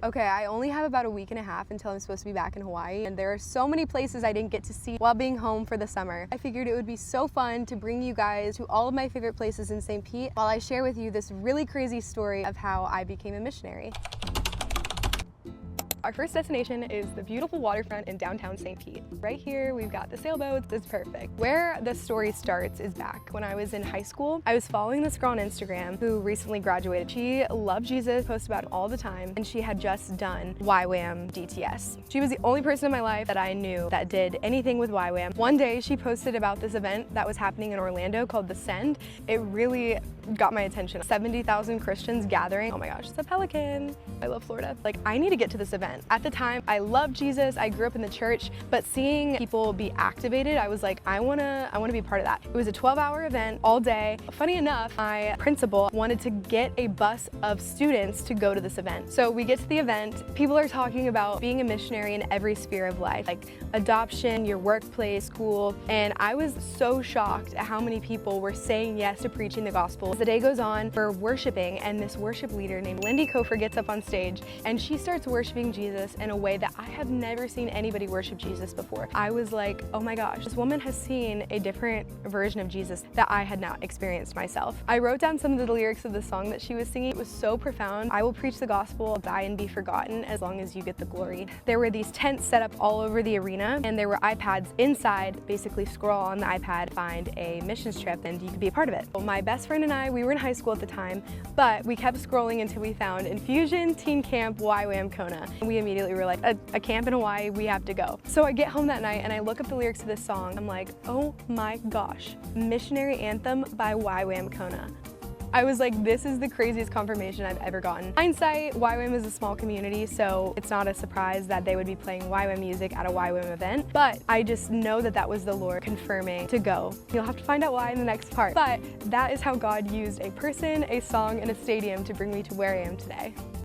Okay, I only have about a week and a half until I'm supposed to be back in Hawaii, and there are so many places I didn't get to see while being home for the summer. I figured it would be so fun to bring you guys to all of my favorite places in St. Pete while I share with you this really crazy story of how I became a missionary. Our first destination is the beautiful waterfront in downtown St. Pete. Right here, we've got the sailboats. It's perfect. Where the story starts is back when I was in high school. I was following this girl on Instagram who recently graduated. She loved Jesus, posts about it all the time, and she had just done YWAM DTS. She was the only person in my life that I knew that did anything with YWAM. One day, she posted about this event that was happening in Orlando called The Send. It really got my attention. 70,000 Christians gathering. Oh my gosh, it's a pelican. I love Florida. Like, I need to get to this event. At the time, I loved Jesus. I grew up in the church, but seeing people be activated, I was like, I wanna be part of that. It was a 12-hour event all day. Funny enough, my principal wanted to get a bus of students to go to this event. So we get to the event. People are talking about being a missionary in every sphere of life, like adoption, your workplace, school, and I was so shocked at how many people were saying yes to preaching the gospel. As the day goes on, we're worshiping, and this worship leader named Lindy Kofer gets up on stage, and she starts worshiping Jesus in a way that I have never seen anybody worship Jesus before. I was like, oh my gosh, this woman has seen a different version of Jesus that I had not experienced myself. I wrote down some of the lyrics of the song that she was singing. It was so profound. I will preach the gospel, die and be forgotten as long as you get the glory. There were these tents set up all over the arena, and there were iPads inside. Basically scroll on the iPad, find a missions trip, and you could be a part of it. Well, my best friend and I, we were in high school at the time, but we kept scrolling until we found Infusion Teen Camp YWAM Kona. We immediately were like, a camp in Hawaii, we have to go. So I get home that night and I look up the lyrics to this song. I'm like, oh my gosh, Missionary Anthem by YWAM Kona. I was like, this is the craziest confirmation I've ever gotten. Hindsight, YWAM is a small community, so it's not a surprise that they would be playing YWAM music at a YWAM event, but I just know that that was the Lord confirming to go. You'll have to find out why in the next part, but that is how God used a person, a song, and a stadium to bring me to where I am today.